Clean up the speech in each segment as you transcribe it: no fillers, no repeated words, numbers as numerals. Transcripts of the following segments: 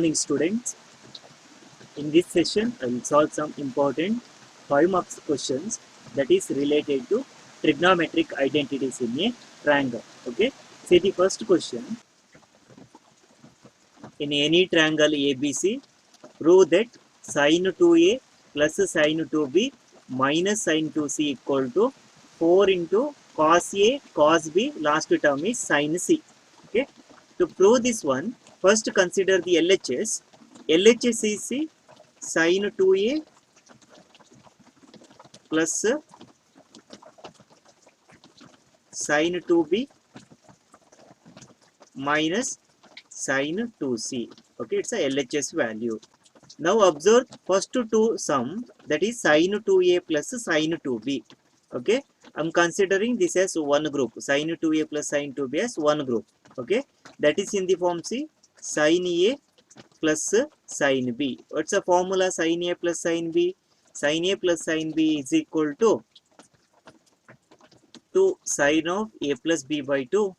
morning, students. In this session, I will solve some important 5 marks questions that is related to trigonometric identities in a triangle. Okay. See the first question. In any triangle ABC, prove that sin 2a plus sin 2b minus sin 2c equal to 4 into cos a cos b. Last term is sin c. Okay. To prove this one, first consider the LHS. LHS is sin 2a plus sin 2b minus sin 2c. Okay, it's a LHS value. Now observe first two sum, that is sin 2a plus sin 2b. Okay, I'm considering this as one group. Sin 2a plus sin 2b as one group. Okay, that is in the form C, sin a plus sin b. What's the formula sin a plus sin b? Sin a plus sin b is equal to 2 sin of a plus b by 2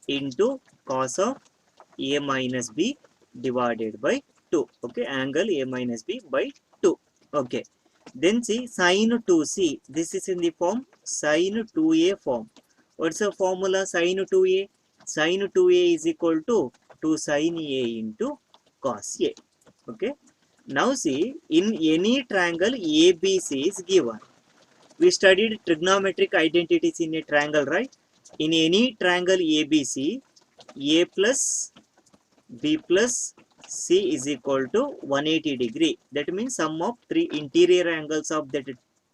into cos of a minus b divided by 2. Okay, angle a minus b by 2. Okay, then see sin 2c. This is in the form sin 2a form. What's the formula sin 2a? Sin 2a is equal to 2 sin a into cos a. Okay, now see in any triangle ABC is given. We studied trigonometric identities in a triangle, right? In any triangle ABC, a plus b plus c is equal to 180 degree. That means sum of three interior angles of that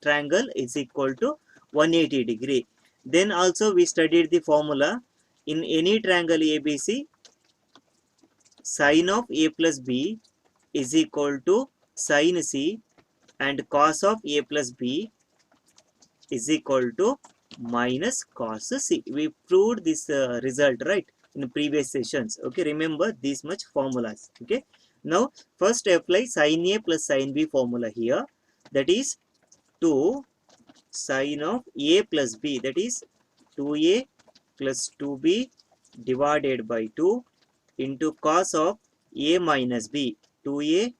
triangle is equal to 180 degree. Then also we studied the formula in any triangle ABC, sin of a plus b is equal to sin c and cos of a plus b is equal to minus cos c. We proved this result, right, in previous sessions. Okay, remember these much formulas. Okay, now first apply sin a plus sin b formula here. That is 2 sin of a plus b, that is 2a plus 2b divided by 2 into cos of a minus b, 2a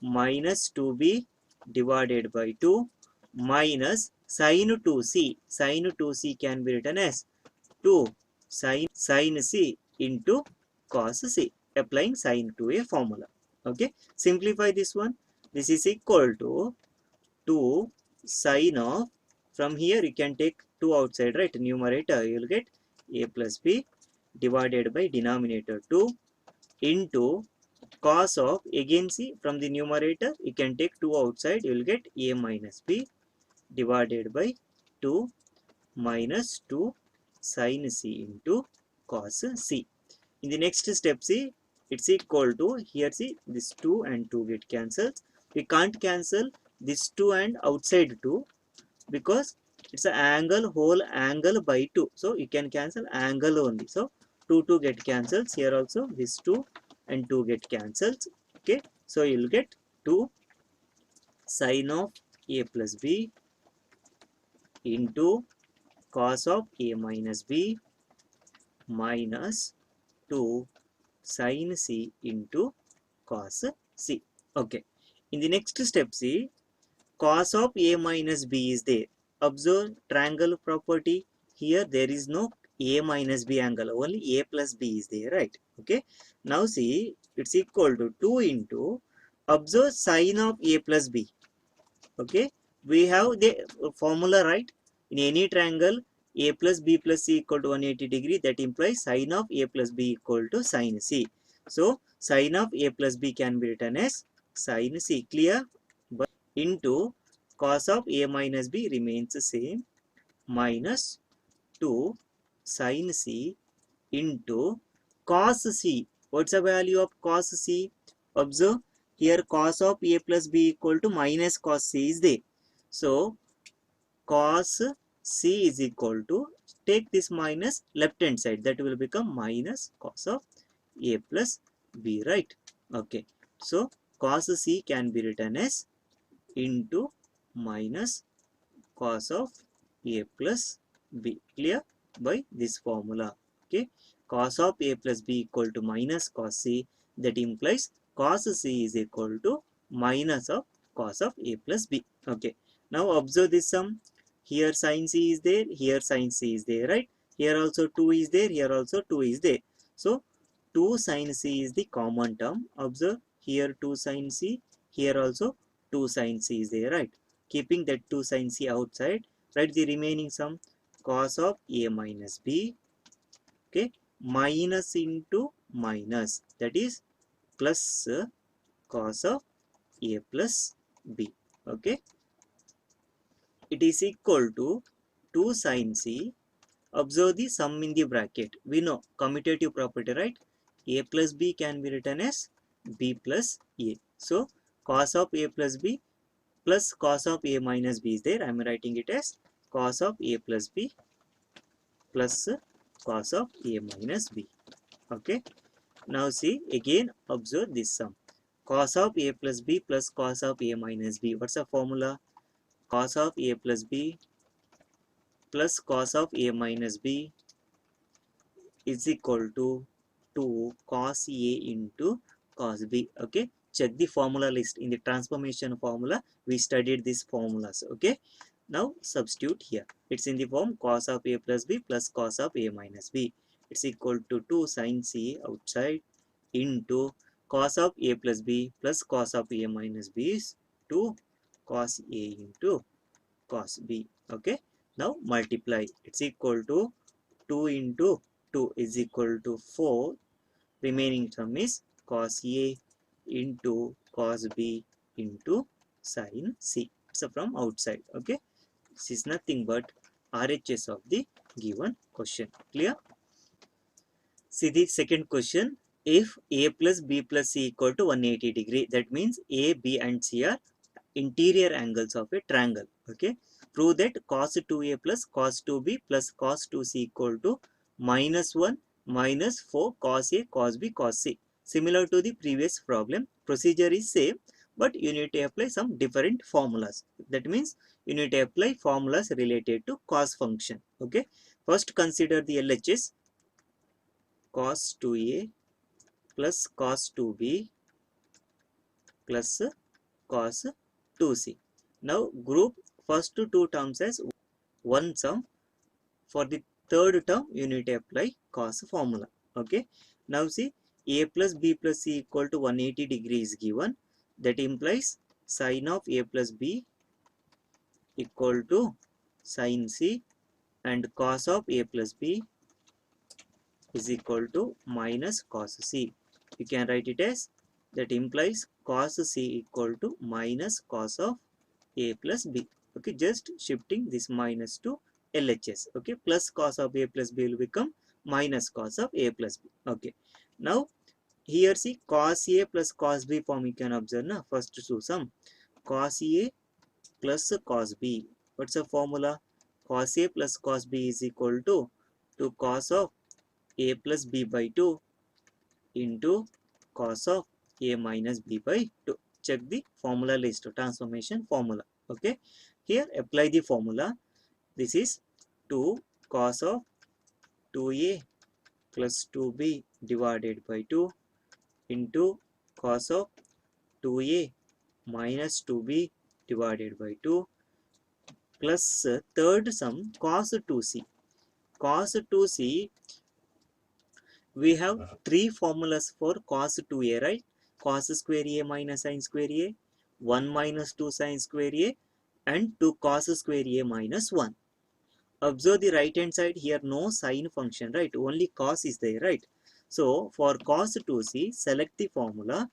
minus 2b divided by 2 minus sin 2c. Sin 2c can be written as 2 sin c into cos c, applying sin to a formula. Okay, simplify this one. This is equal to 2 sin of, from here you can take 2 outside, right? Numerator you will get a plus b divided by denominator 2 into cos of, again see from the numerator you can take 2 outside, you will get a minus b divided by 2 minus 2 sin c into cos c. In the next step, see, it's equal to, here see, this 2 and 2 get cancelled. We can't cancel this 2 and outside 2 because it's an angle, whole angle by 2. So you can cancel angle only. So 2 get cancelled. Here also this 2 and 2 get cancelled. Okay, so you'll get 2 sin of a plus b into cos of a minus b minus 2 sin c into cos c. Okay, in the next step, see, cos of a minus b is there. Observe triangle property. Here there is no a minus b angle, only a plus b is there, right? Okay, now see, it's equal to 2 into, observe sin of a plus b. Okay, we have the formula, right? In any triangle a plus b plus c equal to 180 degree, that implies sin of a plus b equal to sin c. So sin of a plus b can be written as sin c, clear? But into cos of a minus b remains the same, minus 2 sin c into cos c. What's the value of cos c? Observe here, cos of a plus b equal to minus cos c is there. So cos c is equal to, take this minus left hand side, that will become minus cos of a plus b, right? Okay, so cos c can be written as into minus cos of a plus b, clear, by this formula. Okay, cos of a plus b equal to minus cos c. That implies cos c is equal to minus of cos of a plus b. Okay. Now observe this sum. Here sin c is there, here sin c is there, right? Here also 2 is there, here also 2 is there. So 2 sin c is the common term. Observe here 2 sin c, here also 2 sin c is there, right? Keeping that 2 sin c outside, write the remaining sum cos of a minus b, okay, minus into minus, that is plus cos of a plus b, okay. It is equal to 2 sin c. Observe the sum in the bracket. We know commutative property, right? A plus b can be written as b plus a. So cos of a plus b plus cos of a minus b is there. I am writing it as cos of a plus b plus cos of a minus b. Okay. Now see, again observe this sum. Cos of a plus b plus cos of a minus b. What's the formula? Cos of a plus b plus cos of a minus b is equal to 2 cos a into cos b. Okay. Check the formula list. In the transformation formula, we studied these formulas. Okay. Now substitute here. It's in the form cos of a plus b plus cos of a minus b. It's equal to 2 sin c outside into cos of a plus b plus cos of a minus b is 2 cos a into cos b. Okay. Now multiply. It's equal to 2 into 2 is equal to 4. Remaining term is cos a into cos b into sin c. So from outside. Okay. This is nothing but RHS of the given question. Clear? See the second question. If a plus b plus c equal to 180 degree, that means a, b and c are interior angles of a triangle. Okay. Prove that cos 2a plus cos 2b plus cos 2c equal to minus 1 minus 4 cos a cos b cos c. Similar to the previous problem, procedure is same, but you need to apply some different formulas. That means you need to apply formulas related to cos function. Okay. First consider the LHS. Cos 2a plus cos 2b plus cos 2c. Now group first two terms as one sum. For the third term, you need to apply cos formula. Okay. Now see, a plus b plus c equal to 180 degrees given. That implies sin of a plus b equal to sin c and cos of a plus b is equal to minus cos c. You can write it as, that implies cos c equal to minus cos of a plus b. Okay, just shifting this minus to LHS. Okay, plus cos of a plus b will become minus cos of a plus b. Okay, now here see cos a plus cos b form you can observe na. First to sum cos a plus cos b. What's the formula? Cos a plus cos b is equal to cos of a plus b by 2 into cos of a minus b by 2. Check the formula list, transformation formula. Okay, here apply the formula. This is 2 cos of 2a plus 2b divided by 2 into cos of 2a minus 2b divided by 2 plus third sum cos 2c. Cos 2c, we have three formulas for cos 2a, right? Cos square a minus sin square a, 1 minus 2 sin square a, and 2 cos square a minus 1. Observe the right hand side, here no sine function, right? Only cos is there, right? So for cos 2c, select the formula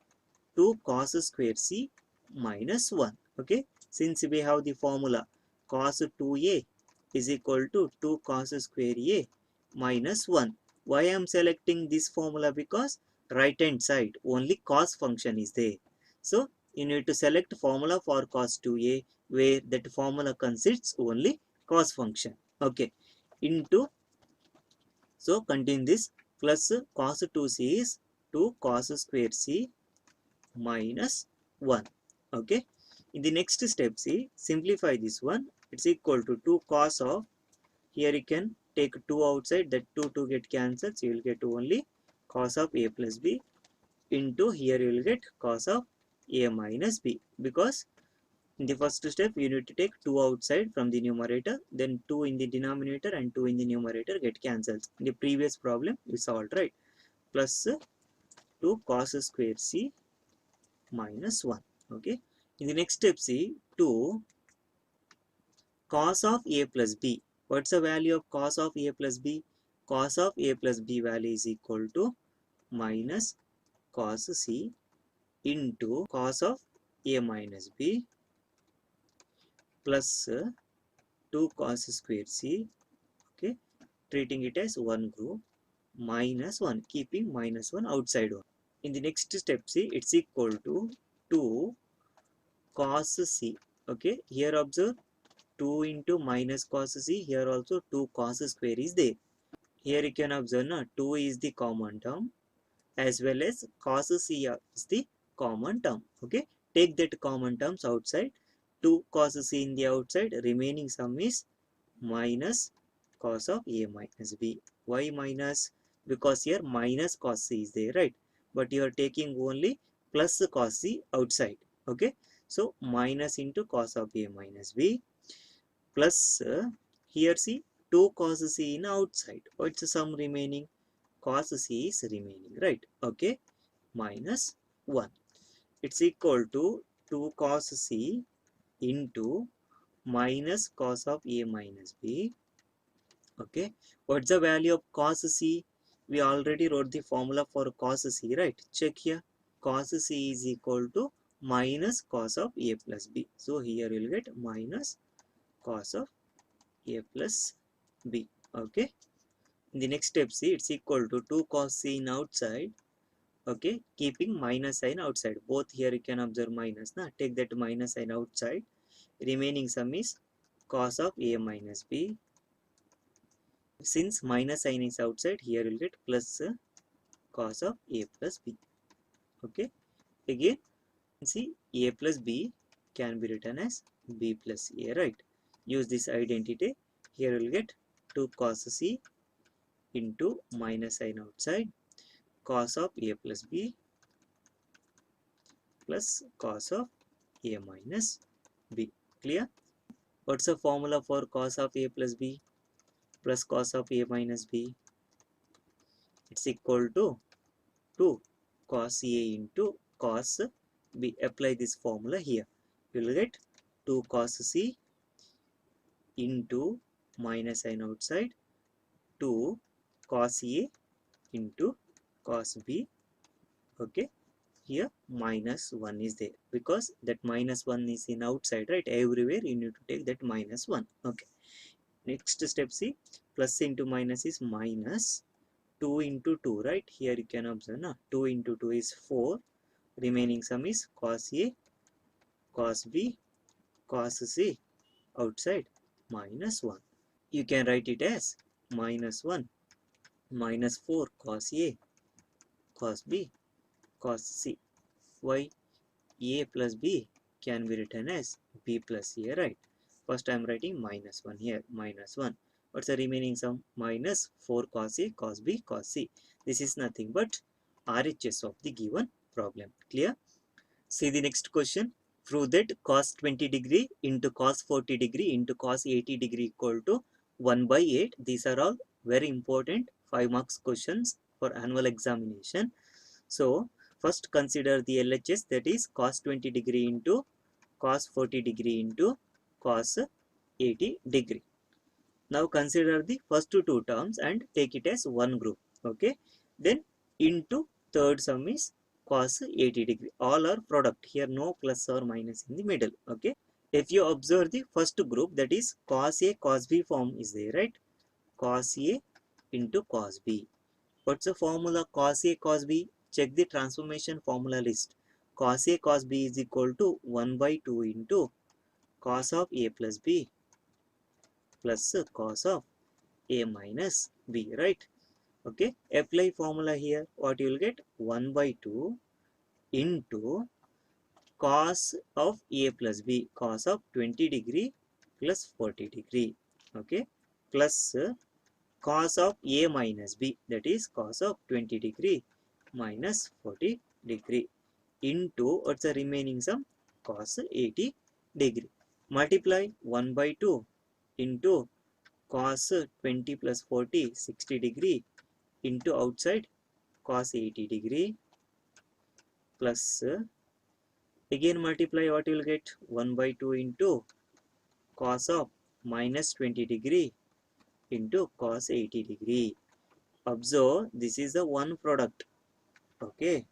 2 cos square c minus 1. Okay, since we have the formula cos 2a is equal to 2 cos square a minus 1. Why I am selecting this formula? Because right hand side only cos function is there. So you need to select formula for cos 2a where that formula consists only cos function. Okay, into, so continue this, plus cos 2c is 2 cos square c minus 1. Okay, in the next step, see, simplify this one. It's equal to 2 cos of, here you can take 2 outside, that 2 get cancelled, so you will get only cos of a plus b into here you will get cos of a minus b, because in the first step you need to take 2 outside from the numerator, then 2 in the denominator and 2 in the numerator get cancelled. In the previous problem we solved, right? Plus 2 cos square c minus 1. Okay. In the next step, see 2 cos of a plus b. What's the value of cos of a plus b? Cos of a plus b value is equal to minus cos c into cos of a minus b plus 2 cos square c. Okay, treating it as one group, minus 1, keeping minus 1 outside one. In the next step, see it's equal to 2 cos c. Okay, here observe 2 into minus cos c, here also 2 cos square is there. Here you can observe, no, 2 is the common term as well as cos c is the common term. Okay, take that common terms outside, 2 cos c in the outside, remaining sum is minus cos of a minus b. Why minus? Because here minus cos c is there, right? But you are taking only plus cos c outside. Okay, so minus into cos of a minus b plus here see 2 cos c in outside. What's the sum remaining? Cos c is remaining, right? Okay, minus 1. It's equal to 2 cos c into minus cos of a minus b. Okay, what's the value of cos c? We already wrote the formula for cos c, right? Check here. Cos c is equal to minus cos of a plus b. So here you'll get minus cos of a plus b. Okay, in the next step, see it's equal to 2 cos c in outside. Okay, keeping minus sign outside. Both here you can observe minus. Na? Take that minus sign outside. Remaining sum is cos of a minus b. Since minus sign is outside, here you'll get plus cos of a plus b. Okay, again see a plus b can be written as b plus a, right? Use this identity. Here you'll get 2 cos c into minus sign outside, cos of a plus b plus cos of a minus b. Clear? What's the formula for cos of a plus b plus cos of a minus b? It's equal to 2 cos a into cos b. Apply this formula here. You will get 2 cos c into minus sign outside, 2 cos a into cos b. Okay, here minus 1 is there because that minus 1 is in outside, right? Everywhere you need to take that minus 1. Okay, next step, see plus into minus is minus 2 into 2, right? Here you can observe, na? 2 into 2 is 4. Remaining sum is cos a, cos b, cos c outside minus 1. You can write it as minus 1 minus 4 cos a, cos b, cos c. Why? A plus b can be written as b plus a, right? First I am writing minus 1 here, minus 1. What's the remaining sum? Minus 4 cos a, cos b, cos c. This is nothing but RHS of the given problem. Clear? See the next question. Prove that cos 20 degree into cos 40 degree into cos 80 degree equal to 1 by 8. These are all very important 5 marks questions for annual examination. So first consider the LHS, that is cos 20 degree into cos 40 degree into cos 80 degree. Now consider the first two terms and take it as one group. Okay, then into third sum is cos 80 degree. All are product. Here no plus or minus in the middle. Okay, if you observe the first group, that is cos a cos b form is there, right? Cos a into cos b. What's the formula cos a cos b? Check the transformation formula list. Cos a cos b is equal to 1 by 2 into cos of a plus b plus cos of a minus b, right? Okay, apply formula here. What you will get? 1 by 2 into cos of a plus b, cos of 20 degree plus 40 degree. Okay, plus cos of A minus B, that is cos of 20 degree minus 40 degree into what's the remaining sum, cos 80 degree. Multiply 1 by 2 into cos 20 plus 40, 60 degree into outside cos 80 degree plus again multiply, what you will get, 1 by 2 into cos of minus 20 degree into cos 80 degree. Observe, this is the one product. Okay.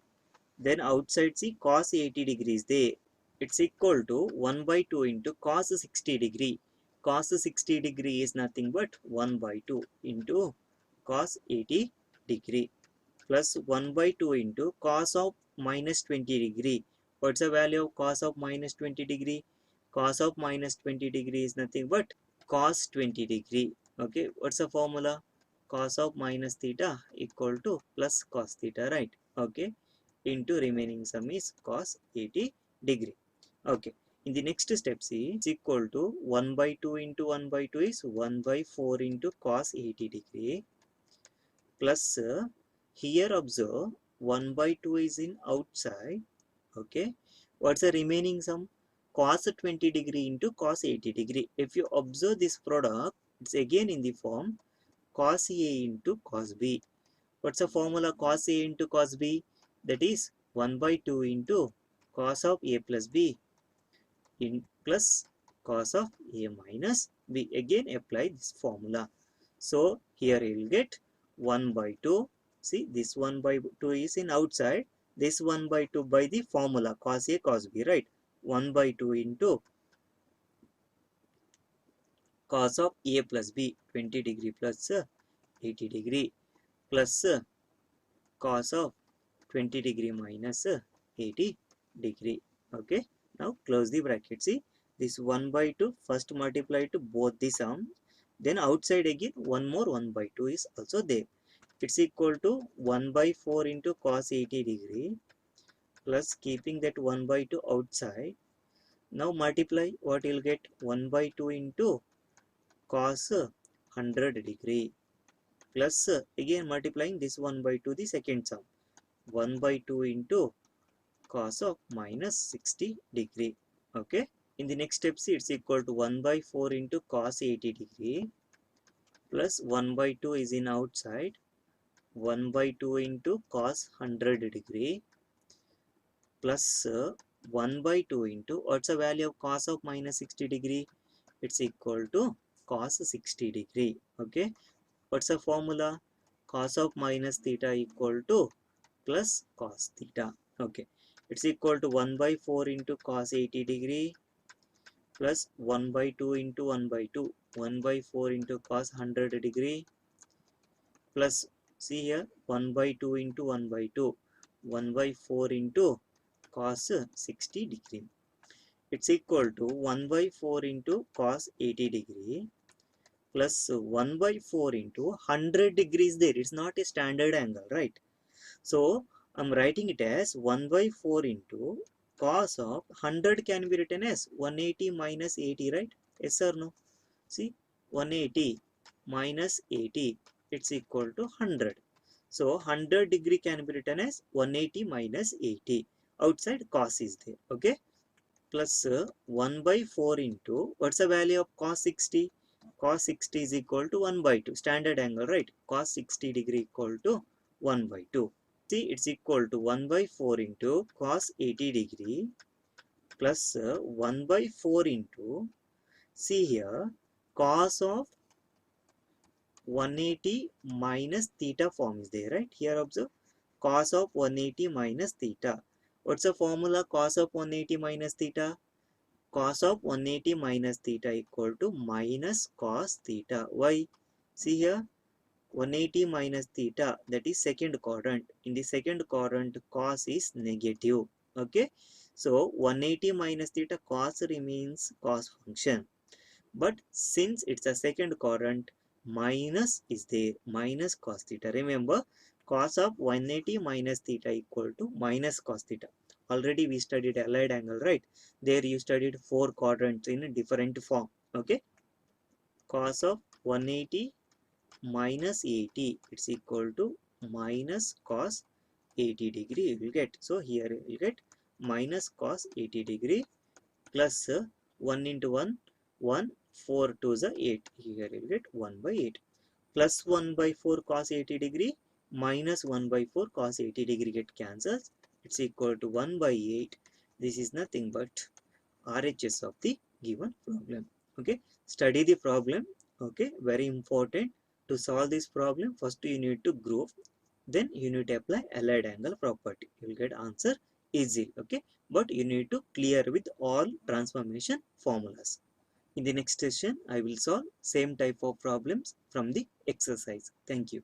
Then outside see cos 80 degrees there. It's equal to 1 by 2 into cos 60 degree. Cos 60 degree is nothing but 1 by 2 into cos 80 degree plus 1 by 2 into cos of minus 20 degree. What's the value of cos of minus 20 degree? Cos of minus 20 degree is nothing but cos 20 degree. Okay, what's the formula? Cos of minus theta equal to plus cos theta, right? Okay, into remaining sum is cos 80 degree. Okay, in the next step, see, it's equal to 1 by 2 into 1 by 2 is 1 by 4 into cos 80 degree plus here observe 1 by 2 is in outside. Okay, what's the remaining sum? Cos 20 degree into cos 80 degree. If you observe this product, it's again in the form cos A into cos B. What's the formula cos A into cos B? That is 1 by 2 into cos of A plus B in plus cos of A minus B. Again apply this formula. So here you will get 1 by 2. See, this 1 by 2 is in outside. This 1 by 2 by the formula cos A cos B, right? 1 by 2 into cos of A plus B 20 degree plus 80 degree plus cos of 20 degree minus 80 degree. Okay, now close the bracket. See, this 1 by 2 first multiply to both the sum, then outside again one more 1 by 2 is also there. It's equal to 1 by 4 into cos 80 degree plus keeping that 1 by 2 outside. Now multiply, what you'll get, 1 by 2 into cos 100 degree plus again multiplying this 1 by 2 the second sum, 1 by 2 into cos of minus 60 degree. Okay, in the next step, see, it's equal to 1 by 4 into cos 80 degree plus 1 by 2 is in outside, 1 by 2 into cos 100 degree plus 1 by 2 into what's the value of cos of minus 60 degree? It's equal to cos 60 degree. Okay, what's the formula? Cos of minus theta equal to plus cos theta. Okay, it's equal to 1 by 4 into cos 80 degree plus 1 by 2 into 1 by 2, 1 by 4 into cos 100 degree plus, see here, 1 by 2 into 1 by 2, 1 by 4 into cos 60 degree. It's equal to 1 by 4 into cos 80 degree plus 1 by 4 into 100 degrees there. It's not a standard angle, right? So I'm writing it as 1 by 4 into cos of 100 can be written as 180 minus 80, right? Yes or no? See, 180 minus 80, it's equal to 100. So 100 degree can be written as 180 minus 80. Outside cos is there. Okay, plus 1 by 4 into what's the value of cos 60? Cos 60 is equal to 1 by 2. Standard angle, right? Cos 60 degree equal to 1 by 2. See, it's equal to 1 by 4 into cos 80 degree plus 1 by 4 into, see here, cos of 180 minus theta form is there, right? Here observe, cos of 180 minus theta. What's the formula cos of 180 minus theta? Cos of 180 minus theta equal to minus cos theta. Why? See here, 180 minus theta, that is second quadrant. In the second quadrant, cos is negative. Okay, so 180 minus theta, cos remains cos function. But since it's a second quadrant, minus is there, minus cos theta. Remember, cos of 180 minus theta equal to minus cos theta. Already we studied allied angle, right? There you studied 4 quadrants in a different form. Okay, cos of 180 minus 80, it's equal to minus cos 80 degree you will get. So here you will get minus cos 80 degree plus 1 into 1, 1, 4 to the 8. Here you will get 1 by 8 plus 1 by 4 cos 80 degree minus 1 by 4 cos 80 degree get cancels. It's equal to 1 by 8. This is nothing but RHS of the given problem. Okay, study the problem. Okay, very important. To solve this problem, first you need to group, then you need to apply allied angle property. You will get answer easily. Okay, but you need to clear with all transformation formulas. In the next session, I will solve same type of problems from the exercise. Thank you.